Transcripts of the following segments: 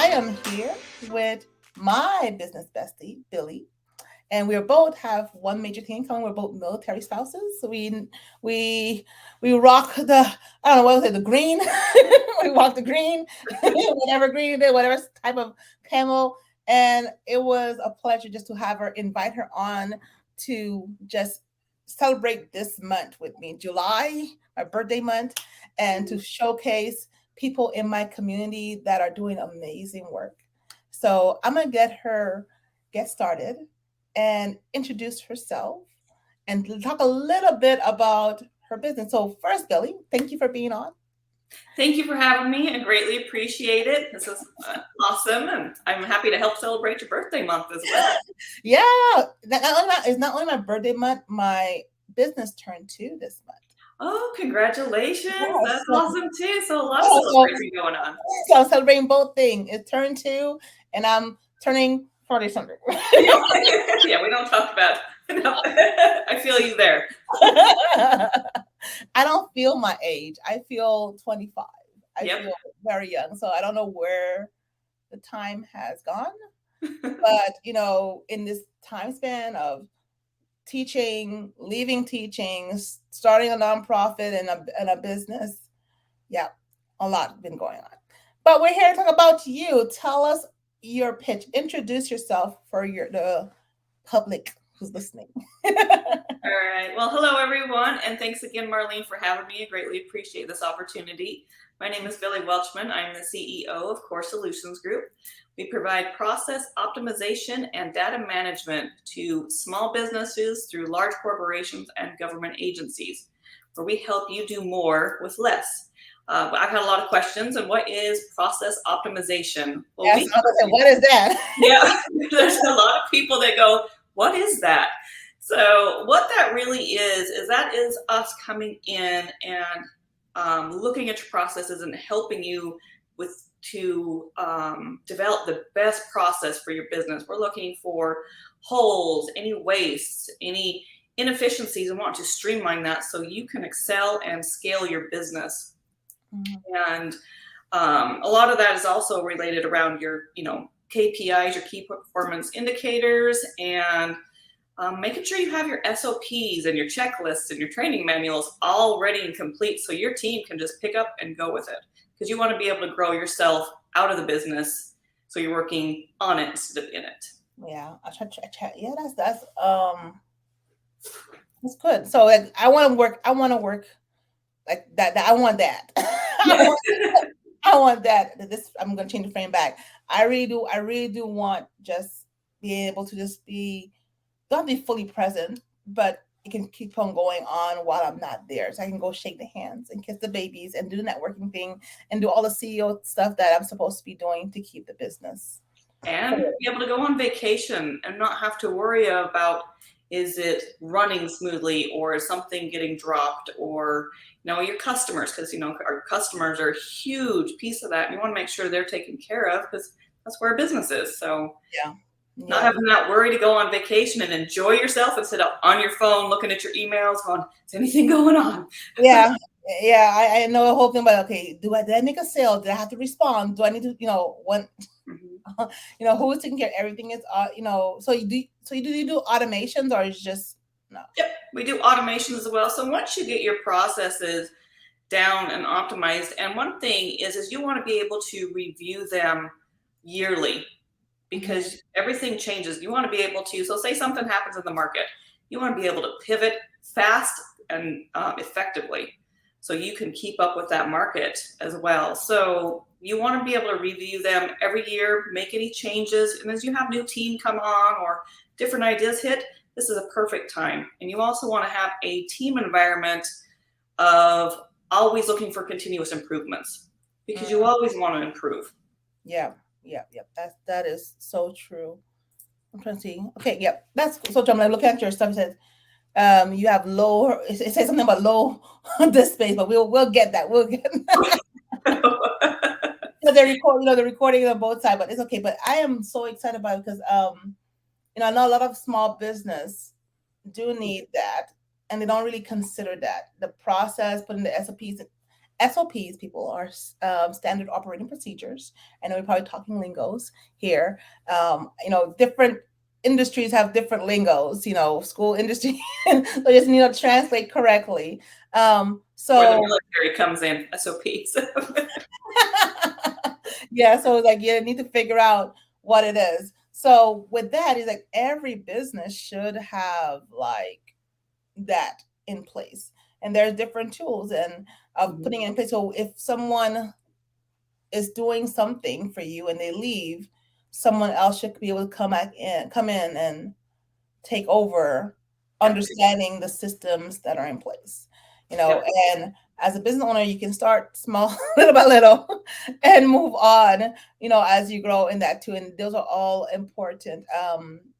I am here with my business bestie, Billy, and we both have one major thing in common. We're both military spouses. So we rock the, I don't know what was it, the green. We walk the green, whatever green it is, whatever type of camo. And it was a pleasure just to have her, invite her on to just celebrate this month with me, July, my birthday month, and to showcase people in my community that are doing amazing work. So I'm gonna get her get started and introduce herself and talk a little bit about her business. So first, Billy, thank you for being on. Thank you for having me. I greatly appreciate it. This is awesome, and I'm happy to help celebrate your birthday month as well. Yeah, it's not only my birthday month, my business turned 2 this month. Oh, congratulations. Yeah, That's so, awesome too. So a lot of yeah, celebration going on. so I'm celebrating both things. It turned 2, and I'm turning 40 something. Yeah, we don't talk about no. I feel you there. I don't feel my age. I feel 25. I Yep. feel very young. So I don't know where the time has gone. But, in this time span of teaching, leaving teaching, starting a nonprofit and a business, yeah, a lot been going on. But we're here to talk about you. Tell us your pitch. Introduce yourself for the public who's listening. All right. Well, hello, everyone. And thanks again, Marlene, for having me. I greatly appreciate this opportunity. My name is Billie Welchman. I'm the CEO of Core Solutions Group. We provide process optimization and data management to small businesses through large corporations and government agencies, where we help you do more with less. I've had a lot of questions. And what is process optimization? Well, yes, what is that? Yeah, there's a lot of people that go, what is that? So what that really is that is us coming in and looking at your processes and helping you to develop the best process for your business. We're looking for holes, any wastes, any inefficiencies, and want to streamline that so you can excel and scale your business. Mm-hmm. And a lot of that is also related around your, KPIs, your key performance indicators, and making sure you have your SOPs and your checklists and your training manuals all ready and complete so your team can just pick up and go with it. Because you want to be able to grow yourself out of the business, so you're working on it instead of in it. Yeah, I try. Yeah, that's good. So like, I want to work like that. I want that. I want that. I'm going to change the frame back. I really do want just being able to just don't be fully present, but it can keep on going on while I'm not there. So I can go shake the hands and kiss the babies and do the networking thing and do all the CEO stuff that I'm supposed to be doing to keep the business. And be able to go on vacation and not have to worry about, is it running smoothly or is something getting dropped, or, your customers, because, our customers are a huge piece of that. And you want to make sure they're taken care of because that's where our business is. So yeah. Not having that worry to go on vacation and enjoy yourself instead of on your phone looking at your emails going, is anything going on? Yeah. I know the whole thing about, okay, did I make a sale? Did I have to respond? Do I need to, when, mm-hmm. Who is taking care of everything is, so you do automations, or is just, no? Yep, we do automations as well. So once you get your processes down and optimized, and one thing is you want to be able to review them yearly, because everything changes. You want to be able to, so say something happens in the market, you want to be able to pivot fast and effectively so you can keep up with that market as well. So you want to be able to review them every year, make any changes, and as you have new team come on or different ideas hit, this is a perfect time. And you also want to have a team environment of always looking for continuous improvements, because you always want to improve. Yeah. That is so true. I'm trying to see. Okay, yep. That's so true. I'm looking at your stuff. It says you have low. It says something about low disk space, but we'll get that. We'll get that. The recording on both sides, but it's okay. But I am so excited about it because I know a lot of small business do need that, and they don't really consider that the process, putting the SOPs SOPs, people, are standard operating procedures. I know we're probably talking lingos here. Different industries have different lingos. School industry, so just need to translate correctly. Where the So military comes in, SOPs. yeah, so like you need to figure out what it is. So with that, is like every business should have like that in place, and there's different tools and of putting it in place. So if someone is doing something for you and they leave, someone else should be able to come in and take over, Yep. understanding the systems that are in place. Yep. And as a business owner, you can start small, little by little, and move on, as you grow in that too. And those are all important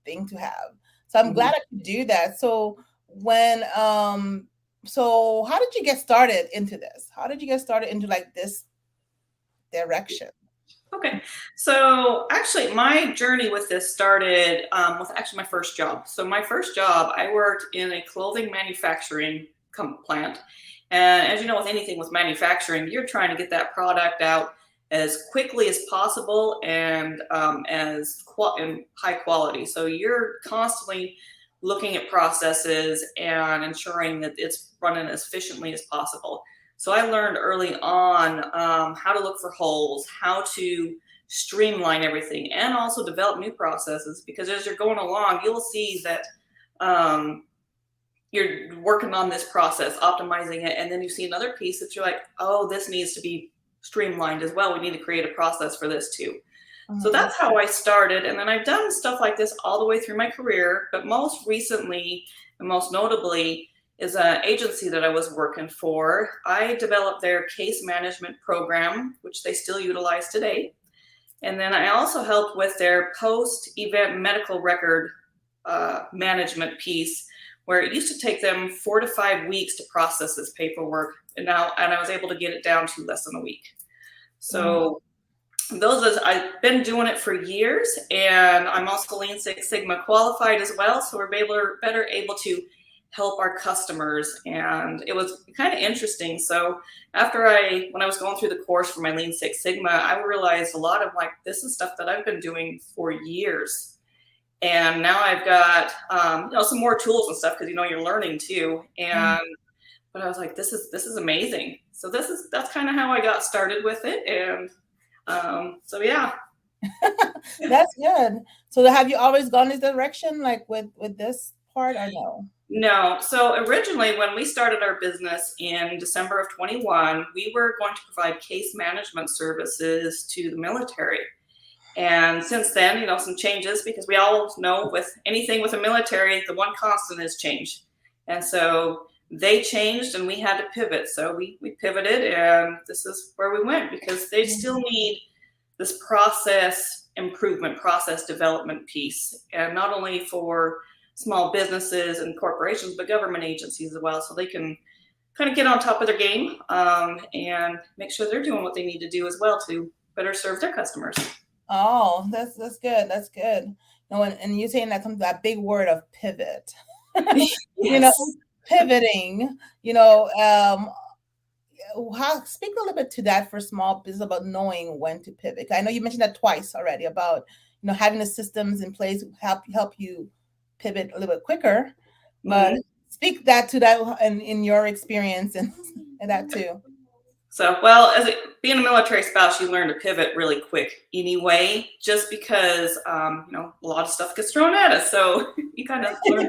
thing to have. So I'm glad I could do that. So so how did you get started into this? How did you get started into like this direction? Okay, so actually, my journey with this started with actually my first job. So my first job, I worked in a clothing manufacturing plant, and as you know, with anything with manufacturing, you're trying to get that product out as quickly as possible and in high quality. So you're constantly looking at processes and ensuring that it's running as efficiently as possible. So I learned early on how to look for holes, how to streamline everything, and also develop new processes. Because as you're going along, you'll see that you're working on this process, optimizing it, and then you see another piece that you're like, oh, this needs to be streamlined as well. We need to create a process for this too. So that's how I started. And then I've done stuff like this all the way through my career. But most recently, and most notably, is an agency that I was working for. I developed their case management program, which they still utilize today. And then I also helped with their post-event medical record management piece, where it used to take them 4 to 5 weeks to process this paperwork. And I was able to get it down to less than a week. So I've been doing it for years, and I'm also Lean Six Sigma qualified as well. So we're better able to help our customers. And it was kind of interesting. So when I was going through the course for my Lean Six Sigma, I realized a lot of this is stuff that I've been doing for years. And now I've got, some more tools and stuff, because, you're learning too. But I was like, this is amazing. So that's kind of how I got started with it. And so yeah. That's good. So have you always gone this direction, like with this part, or no? No. So originally, when we started our business in December of 21, we were going to provide case management services to the military. And since then, some changes, because we all know with anything with the military, the one constant is change. And so they changed and we had to pivot. So we pivoted, and this is where we went, because they still need this process improvement, process development piece, and not only for small businesses and corporations, but government agencies as well, so they can kind of get on top of their game and make sure they're doing what they need to do as well to better serve their customers. Oh, that's good. That's good. And you're saying that big word of pivot. Yes. Pivoting. Speak a little bit to that for small business about knowing when to pivot. I know you mentioned that twice already about having the systems in place help you pivot a little bit quicker. But speak that to that in your experience and that too. So, being a military spouse, you learn to pivot really quick anyway, just because, a lot of stuff gets thrown at us. So you kind of learn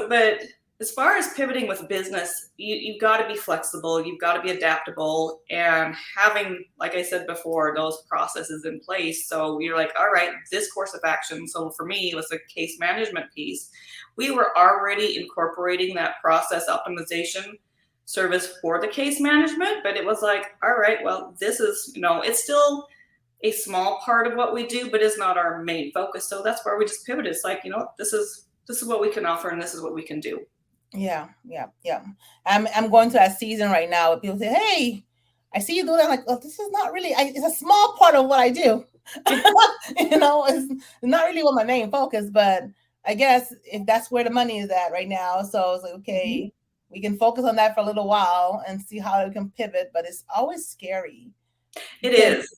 but as far as pivoting with business, you've got to be flexible. You've got to be adaptable, and having, like I said before, those processes in place. So you're like, all right, this course of action. So for me, it was a case management piece. We were already incorporating that process optimization service for the case management, but it was like, all right, well, this is, it's still a small part of what we do, but it's not our main focus. So that's where we just pivoted. It's like, this is what we can offer, and this is what we can do. Yeah. I'm going through that season right now. People say, "Hey, I see you do that." I'm like, "Oh, this is not really. It's a small part of what I do. It's not really what my main focus. But I guess if that's where the money is at right now, so it's like, okay, we can focus on that for a little while and see how we can pivot, but it's always scary. It is.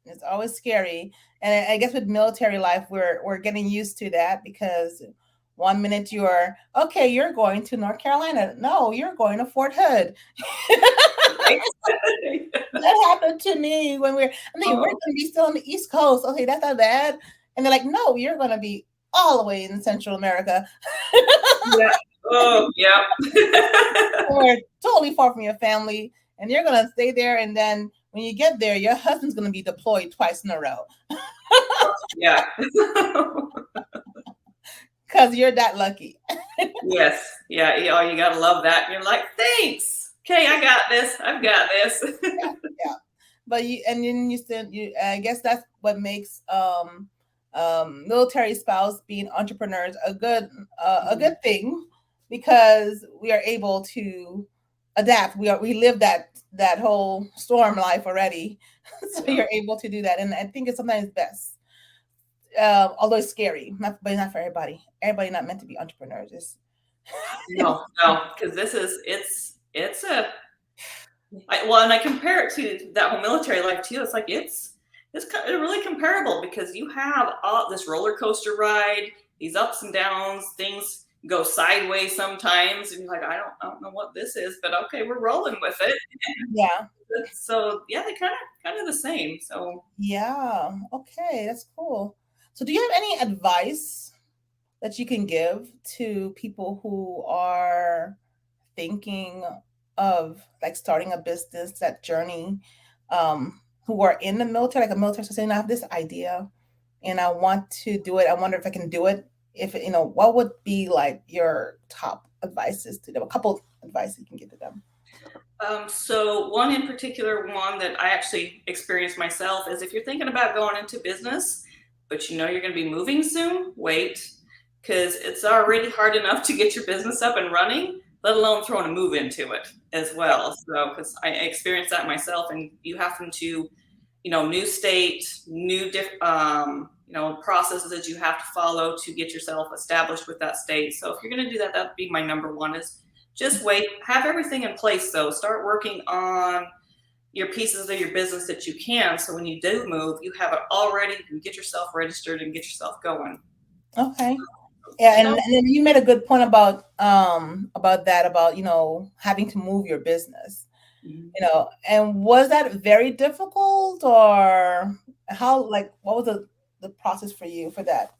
It's always scary. And I guess with military life, we're getting used to that, because one minute you're going to North Carolina. No, you're going to Fort Hood. That happened to me when we're going to be still on the East Coast. Okay, that's not bad. And they're like, no, you're going to be all the way in Central America. Yeah. Oh, yeah. We're totally far from your family, and you're going to stay there. And then when you get there, your husband's going to be deployed twice in a row. Yeah. Because you're that lucky. Yes. Yeah. Oh, you got to love that. You're like, thanks. Okay, I got this. I've got this. Yeah. But I guess that's what makes military spouse being entrepreneurs a good thing, because we are able to adapt. We live that whole storm life already, so you're able to do that, and I think it's sometimes best. Although it's scary, but not for everybody. Everybody not meant to be entrepreneurs. No, because it's and I compare it to that whole military life too. It's like it's really comparable, because you have all this roller coaster ride, these ups and downs, things go sideways sometimes, and you're like, I don't know what this is, but okay, we're rolling with it. Yeah. So yeah, they kind of the same. So yeah, okay, that's cool. So do you have any advice that you can give to people who are thinking of like starting a business, that journey, who are in the military, like a military, so saying, I have this idea and I want to do it. I wonder if I can do it. If what would be like your top advices to them? A couple advice you can give to them. So one in particular, one that I actually experienced myself, is if you're thinking about going into business, but you're going to be moving soon, wait, because it's already hard enough to get your business up and running, let alone throwing a move into it as well. So, because I experienced that myself, and you happen to, new state, new processes that you have to follow to get yourself established with that state. So if you're going to do that, that'd be my number one, is just wait, have everything in place though. Start working on your pieces of your business that you can. So when you do move, you have it already, you can get yourself registered and get yourself going. Okay. Yeah, and then you made a good point about having to move your business. Mm-hmm. And was that very difficult, or what was the process for you for that?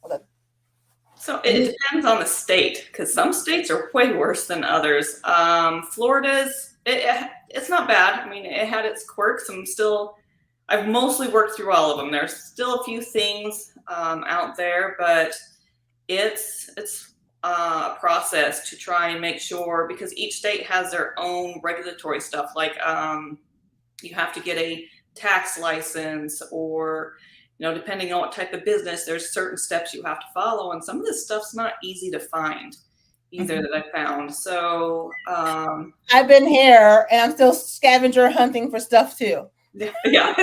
So it depends on the state, because some states are way worse than others. Florida's, it's not bad. I mean, it had its quirks. I've mostly worked through all of them. There's still a few things out there, but it's a process to try and make sure, because each state has their own regulatory stuff. Like you have to get a tax license, or depending on what type of business, there's certain steps you have to follow, and some of this stuff's not easy to find either. Mm-hmm. That I found. So I've been here, and I'm still scavenger hunting for stuff too. Yeah.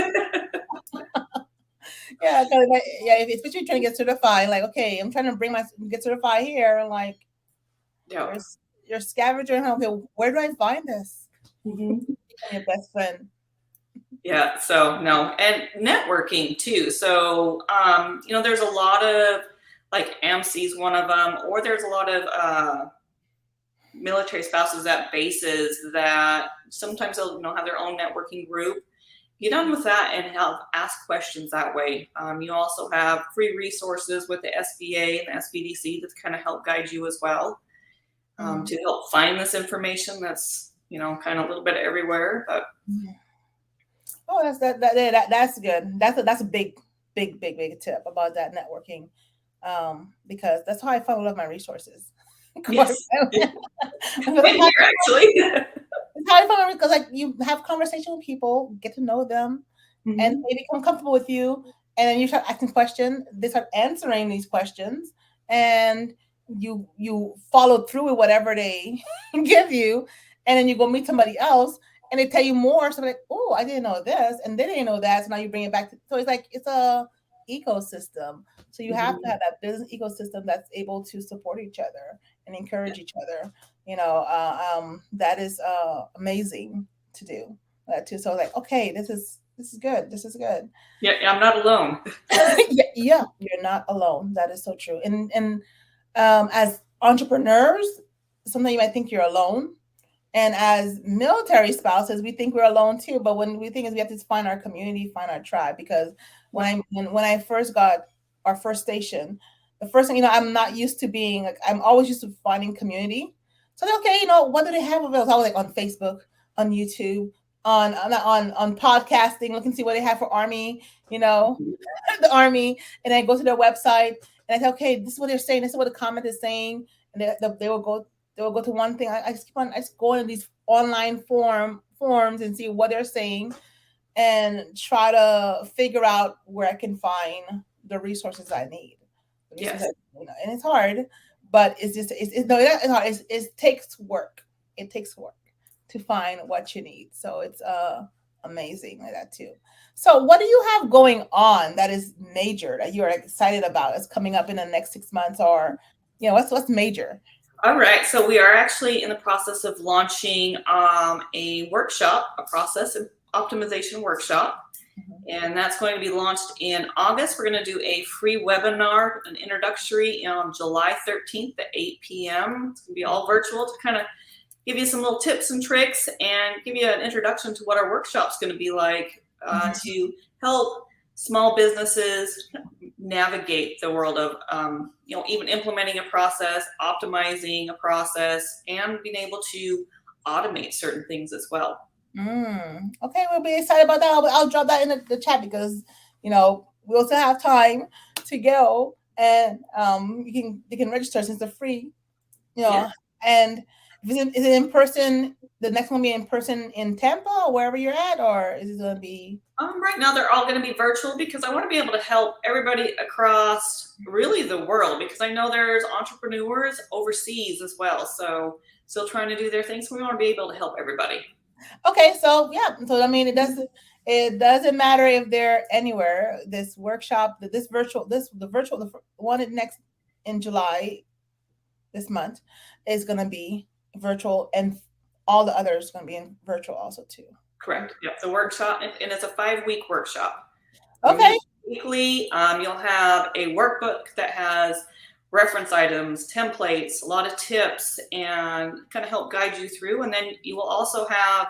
Yeah, especially trying to get certified. Like, okay, I'm trying to get certified here. Like, yeah, you're scavenging. Okay, where do I find this? Mm-hmm. Your best friend. Yeah. So no, and networking too. So there's a lot of, like, AMC's one of them, or there's a lot of military spouses at bases that sometimes they'll have their own networking group. Get on with that and ask questions that way. You also have free resources with the SBA and the SBDC that kind of help guide you as well, to help find this information that's kind of a little bit everywhere. But oh, that's good. That's a big tip about that networking, because that's how I found a lot of my resources. Yes. Actually. It's how I found it, because you have conversation with people, get to know them, mm-hmm. and they become comfortable with you, and then you start asking questions. They start answering these questions, and you follow through with whatever they give you, and then you go meet somebody else, and they tell you more. So like, oh, I didn't know this, and they didn't know that. So now you bring it back. So it's like it's a ecosystem. So you have to have that business ecosystem that's able to support each other and encourage each other. That is amazing to do that too. So like, okay, this is good. This is good. Yeah, I'm not alone. Yeah, you're not alone. That is so true. And as entrepreneurs, sometimes you might think you're alone, and as military spouses, we think we're alone too. But when we think is we have to find our community, find our tribe. Because when I first got our first station, the first thing, I'm not used to being like, I'm always used to finding community. So okay, what do they have available? So I was like on Facebook, on YouTube, on podcasting, looking to see what they have for Army, the Army, and I go to their website and I say, okay, this is what they're saying, this is what the comment is saying, and they will go to one thing. I just go in these online forums and see what they're saying and try to figure out where I can find the resources I need. Yes. And it's hard, but it's just it's hard. It takes work. It takes work to find what you need. So it's amazing like that too. So what do you have going on that is major that you're excited about? It's coming up in the next 6 months, or what's major? All right, so we are actually in the process of launching a workshop, a process optimization workshop, and that's going to be launched in August. We're going to do a free webinar, an introductory on July 13th at 8 p.m. It's going to be all virtual to kind of give you some little tips and tricks and give you an introduction to what our workshop's going to be like to help small businesses navigate the world of, even implementing a process, optimizing a process, and being able to automate certain things as well. Okay, we'll be excited about that. I'll drop that in the chat because, we also have time to go, and you can register since they're free, and is it in person? The next one will be in person in Tampa or wherever you're at, or is it going to be? Right now, they're all going to be virtual because I want to be able to help everybody across really the world, because I know there's entrepreneurs overseas as well. So still trying to do their things. So we want to be able to help everybody. Okay, so yeah, so I mean, it doesn't matter if they're anywhere. This workshop, the one next in July, this month, is going to be virtual, and all the others going to be in virtual also too. Correct. Yep. The workshop, and it's a 5-week workshop. Okay. Weekly, you'll have a workbook that has reference items, templates, a lot of tips, and kind of help guide you through. And then you will also have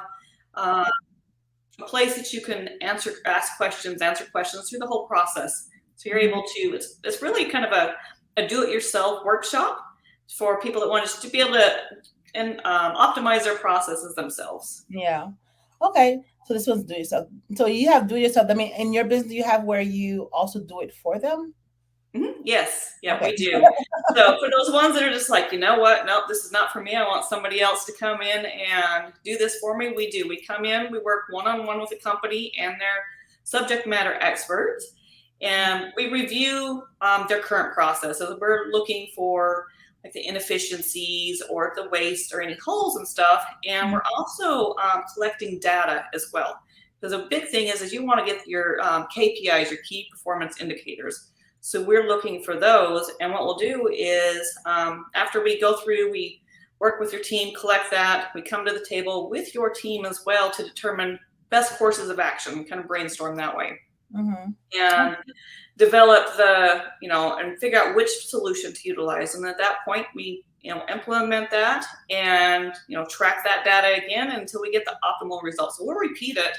a place that you can answer questions through the whole process. So you're able to, it's really kind of a do-it-yourself workshop for people that want to be able to optimize their processes themselves. Yeah. Okay. So this one's do yourself. So you have do yourself. I mean, in your business, you have where you also do it for them? Yes. Yeah, okay. We do. So for those ones that are just like, you know what? Nope, this is not for me. I want somebody else to come in and do this for me. We do. We come in, we work one-on-one with the company and their subject matter experts, and we review their current processes. We're looking for like the inefficiencies or the waste or any holes and stuff. And we're also collecting data as well. Because a big thing is you want to get your KPIs, your key performance indicators. So we're looking for those. And what we'll do is after we go through, we work with your team, collect that. We come to the table with your team as well to determine best courses of action. We kind of brainstorm that way. And develop and figure out which solution to utilize. And at that point, we, implement that and, track that data again until we get the optimal result. So we'll repeat it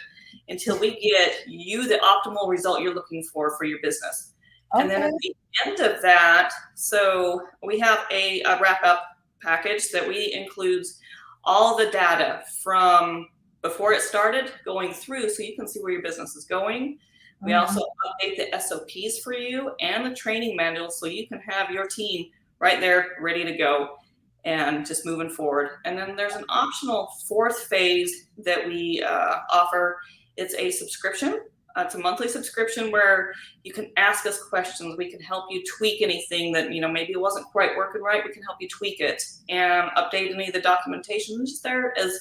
until we get you the optimal result you're looking for your business. Okay. And then at the end of that, so we have a wrap-up package that includes all the data from before it started going through, so you can see where your business is going. We also update the SOPs for you and the training manuals so you can have your team right there ready to go and just moving forward. And then there's an optional 4th phase that we offer. It's a subscription. It's a monthly subscription where you can ask us questions. We can help you tweak anything that, maybe it wasn't quite working right. We can help you tweak it and update any of the documentation. Just there as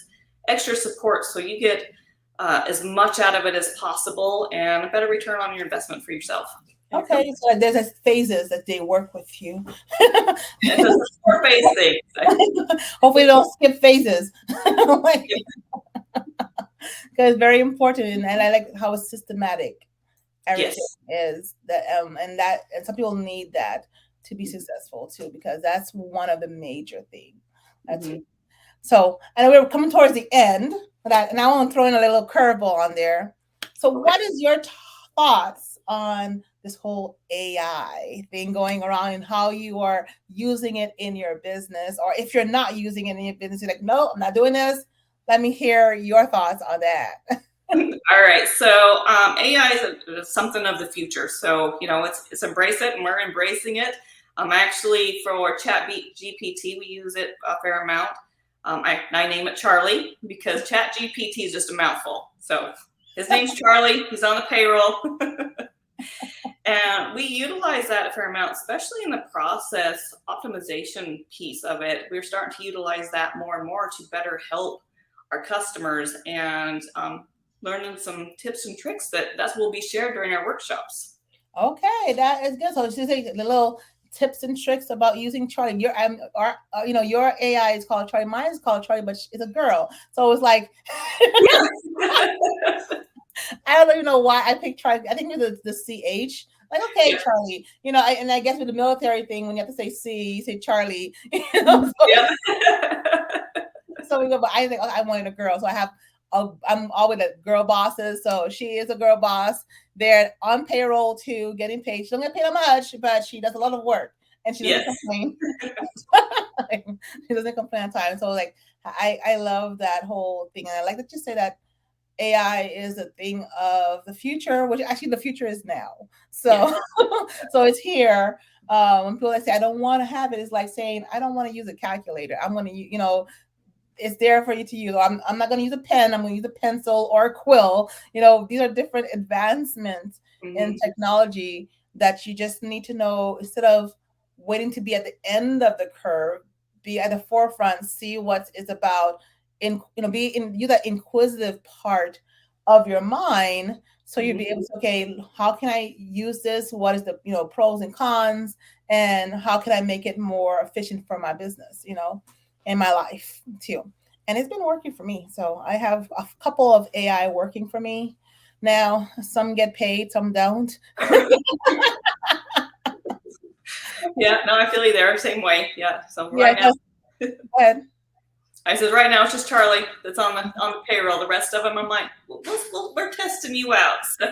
extra support so you get as much out of it as possible and a better return on your investment for yourself. Okay, so there's a phases that they work with you. It's a support-based thing. Hopefully, don't skip phases. Like, Yeah. because it's very important, and I like how it's systematic. Everything Yes. is that, and some people need that to be successful too, because that's one of the major things. That's Mhm. so. And we're coming towards the end, but and I want to throw in a little curveball on there. So, Okay. what is your thoughts on this whole AI thing going around and how you are using it in your business, or if you're not using it in your business, you're like, no, I'm not doing this. Let me hear your thoughts on that. All right. So AI is something of the future. So it's embrace it, and we're embracing it. Actually, for Chat GPT, we use it a fair amount. I name it Charlie because Chat GPT is just a mouthful. So his name's Charlie. He's on the payroll. And we utilize that a fair amount, especially in the process optimization piece of it. We're starting to utilize that more and more to better help our customers and learning some tips and tricks that will be shared during our workshops. Okay, that is good. So she's like the little tips and tricks about using Charlie. Your your AI is called Charlie. Mine is called Charlie, but it's a girl. So it's like Yes. I don't even know why I picked Charlie. I think it's the CH. Like, okay, Yeah. Charlie. And I guess with the military thing, when you have to say C, you say Charlie. So, Yeah. so we go. But I think I wanted a girl, so I'm all with the girl bosses. So she is a girl boss. They're on payroll too, getting paid. She don't get paid that much, but she does a lot of work, and she doesn't Yes. complain. She doesn't complain on time. So like, I love that whole thing, and I like that you say that AI is a thing of the future, which actually the future is now. So, Yes. so it's here. When people say I don't want to have it, it's like saying I don't want to use a calculator. I'm going to, it's there for you to use. I'm not going to use a pen. I'm going to use a pencil or a quill. These are different advancements in Hmm. technology that you just need to know instead of waiting to be at the end of the curve, be at the forefront, see what it's about, be in you that inquisitive part of your mind, so you'd be Hmm. able to, okay, how can I use this? What is the pros and cons, and how can I make it more efficient for my business, in my life too. And it's been working for me. So I have a couple of AI working for me now. Some get paid, some don't. Yeah. No, I feel you there. Same way. Yeah. So Yeah, right now, because go ahead. I said right now it's just Charlie that's on the payroll. The rest of them, I'm like, we're testing you out. So,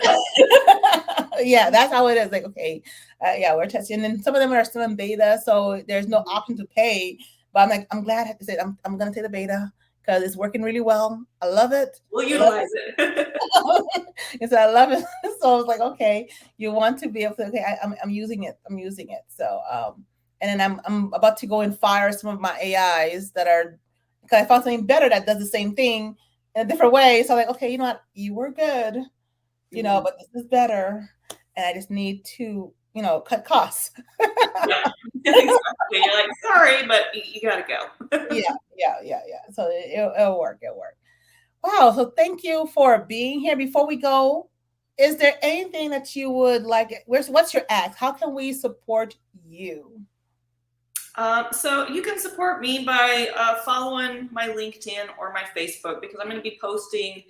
Yeah, that's how it is. Like, okay, yeah, we're testing, and some of them are still in beta, so there's no option to pay. But I'm like, I'm glad I said I'm gonna take the beta because it's working really well. I love it. we'll Love utilize it. it. And so I love it. So I was like, okay, you want to be able to, okay, I'm using it. I'm using it. So and then I'm about to go and fire some of my AIs that are, because I found something better that does the same thing in a different way. So I'm like, okay, you know what, you were good, Mhm. but this is better. And I just need to, cut costs. Yeah, exactly. You're like, sorry, but you got to go. Yeah, yeah. So it'll work. It'll work. Wow. So thank you for being here. Before we go, is there anything that you would like? What's your ask? How can we support you? So you can support me by following my LinkedIn or my Facebook, because I'm going to be posting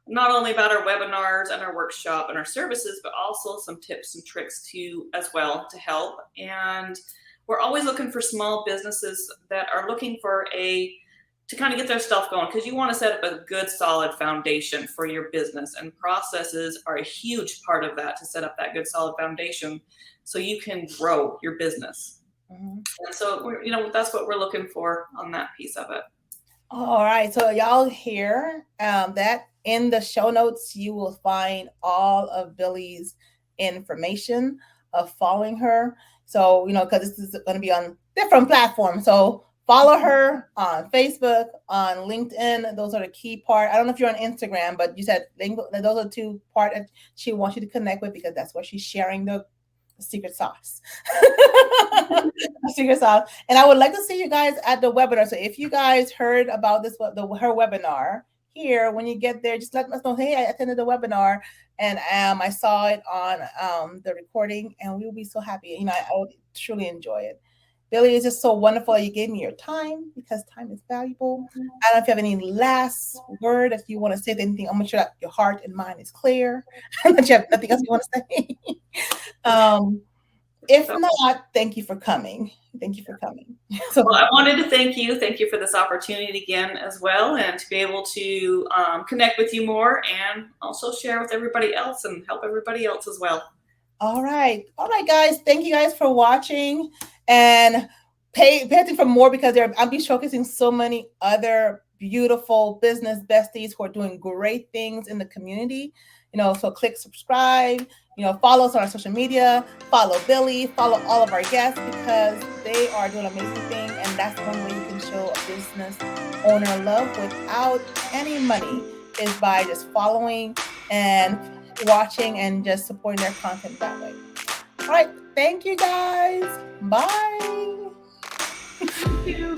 not only about our webinars and our workshop and our services, but also some tips and tricks too as well to help. And we're always looking for small businesses that are looking for to kind of get their stuff going, because you want to set up a good solid foundation for your business, and processes are a huge part of that, to set up that good solid foundation so you can grow your business. Mhm. And so that's what we're looking for on that piece of it. All right. So y'all hear that in the show notes, you will find all of Billie's information of following her. So, because this is going to be on different platforms. So follow her on Facebook, on LinkedIn. Those are the key part. I don't know if you're on Instagram, but you said those are the two part that she wants you to connect with, because that's where she's sharing the secret sauce. Secret sauce. And I would like to see you guys at the webinar. So if you guys heard about her webinar here, when you get there, just let us know, hey, I attended the webinar and I saw it on the recording, and we will be so happy. I would truly enjoy it. Billie, it's just so wonderful that you gave me your time, because time is valuable. I don't know if you have any last word, if you want to say anything. I'm sure that your heart and mind is clear, and that you have nothing else you want to say. If not, thank you for coming. Thank you for coming. Well, I wanted to thank you. Thank you for this opportunity again as well, and to be able to connect with you more, and also share with everybody else and help everybody else as well. All right, guys. Thank you guys for watching, and pay attention for more, because I'll be showcasing so many other beautiful business besties who are doing great things in the community. So click subscribe. Follow us on our social media. Follow Billie. Follow all of our guests, because they are doing amazing things, and that's one way you can show a business owner love without any money, is by just following and watching and just supporting their content that way. All right. Thank you, guys. Bye. Thank you.